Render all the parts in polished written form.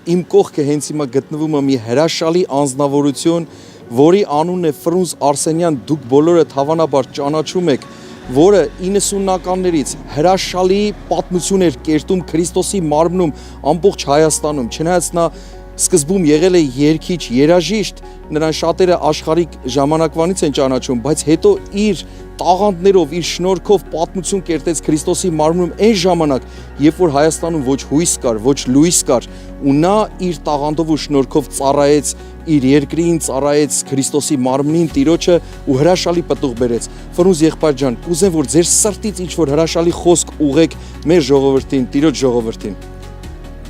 Իմ կողքը հենց հիմա գտնվում է մի հրաշալի անձնավորություն, որի անունն է Ֆրունզ Արսենյան, դուք բոլորը հավանաբար ճանաչում եք, որը 90-ականներից հրաշալի պատմություն էր կերտում Քրիստոսի մարմնում ամբողջ Հայաստանում, չնայած նա սկզբում եղել է երգիչ, երաժիշտ, նրան շատերը աշխարհիկ ժամանակվանից են ճանաչում, բայց հետո իր տաղանդներով, իր շնորհքով պատմություն կերտեց Քրիստոսի մարմնում այն ժամանակ, երբ որ Հայաստանում ոչ հույս կար, ոչ լույս կար, ու նա իր տաղանդով ու շնորհքով ծառայեց իր երկրին, ծառայեց Քրիստոսի մարմնին, Տիրոջը ու հրաշալի պտուղ բերեց։ Ֆրունզ եղբայր ջան, կուզեմ, որ ձեր սրտից ինչ-որ հրաշալի խոսք ուղեք մեր ժողովրդին, Տիրոջ ժողովրդին։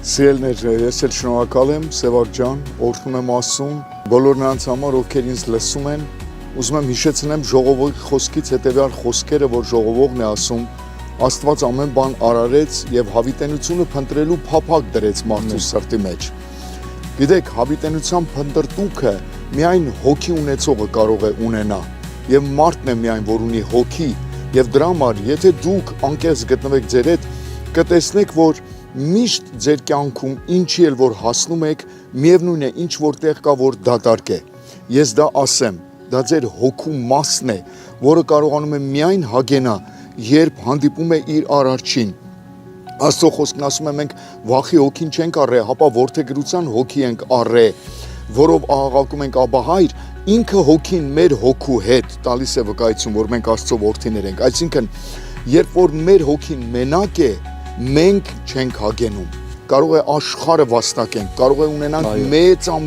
Սիրելիներ, ես էլ շնորհակալ եմ, Սևակ ջան, օրհնում եմ Աստծուն, բոլոր նրանց համար, ովքեր ինձ լսում են, ուզում եմ հիշեցնեմ ժողովի խոսքից հետևյալ խոսքերը, որ ժողովողն է ասում, Աստված ամեն բան արարեց եւ հավիտենությունը փնտրելու փափակ դրեց մարդու սրտի մեջ։ Գիտեք, հավիտենության փնտրտուքը միայն հոգի ունեցողը կարող է ունենա, եւ մարդն է միայն, որ ունի հոգի, եւ դրա համար, եթե դուք անկեղծ գտնվեք ձեր հետ, կտեսնեք, որ միշտ ձեր կյանքում ինչի էլ որ հասնում եք, միևնույն է ինչ որտեղ կա որ դատարկ է։ Ես դա ասեմ, դա ձեր հոգու մասն է, որը կարողանում է միայն հագենա, երբ հանդիպում է իր արարչին։ Աստծո խոսքն ասում է մենք վախի հոգին չենք առե, հապա որդեգրության հոգի ենք առե, որով աղաղակում ենք Աբա Հայր, ինքը հոգին մեր հոգու հետ տալիս է վկայություն, որ մենք Աստծո որդիներ ենք։ Այսինքն, երբ որ մեր հոգին մենակ է, մենք չենք հագենում, կարող է աշխարհը վաստակենք, կարող է ունենանք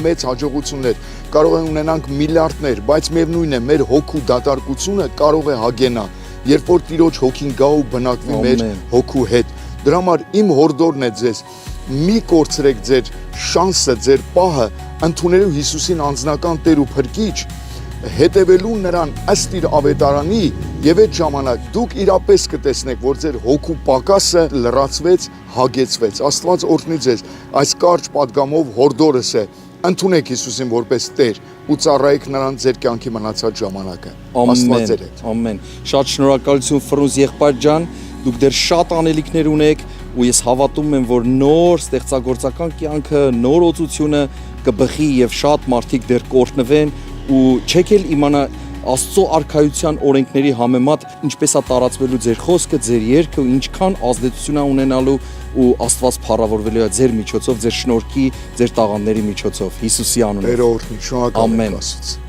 մեծ հաջողություններ, կարող է ունենանք միլիարդներ, բայց միևնույն է մեր հոգու դատարկությունը կարող է հագենա, երբ որ Տիրոջ հոգին գա ու բնակվի մեր հոգու հետ։ Դրա համար իմ հորդորն է ձեզ, մի կորցրեք ձեր շանսը, ձեր պահը ընդունելու Հիսուսին անձնական Տեր ու Փրկիչ, հետևելու նրան ըստ իր ավետարանի, եւ այդ ժամանակ դուք իրապես կտեսնեք, որ ձեր հոգու պակասը լրացվեց, հագեցվեց։ Աստված օրհնի ձեզ, այս կարճ պատգամով հորդորս է, ընդունեք Հիսուսին որպես Տեր ու ծառայեք նրան ձեր կյանքի մնացած ժամանակը։ Աստված ձեր հետ։ Ամեն։ Շատ շնորհակալություն Ֆրունզ եղբայր ջան, դուք դեռ շատ անելիքներ ունեք ու ես հավատում եմ, որ նոր ստեղծագործական կյանքը, նոր օծությունը կբխի եւ շատ մարդիկ դեռ կօրհնվեն ու չեք էլ իմանա Աստծո արքայության օրենքների համեմատ ինչպես է տարածվելու ձեր խոսքը, ձեր երգը ու ինչքան ազդեցություն է ունենալու ու Աստված փառավորվելու է ձեր միջոցով, ձեր շնորհքի, ձեր տաղանդների միջոցով Հիսուսի անունով։ Տերը օրհնի, շնորհակալ եմ Աստծո։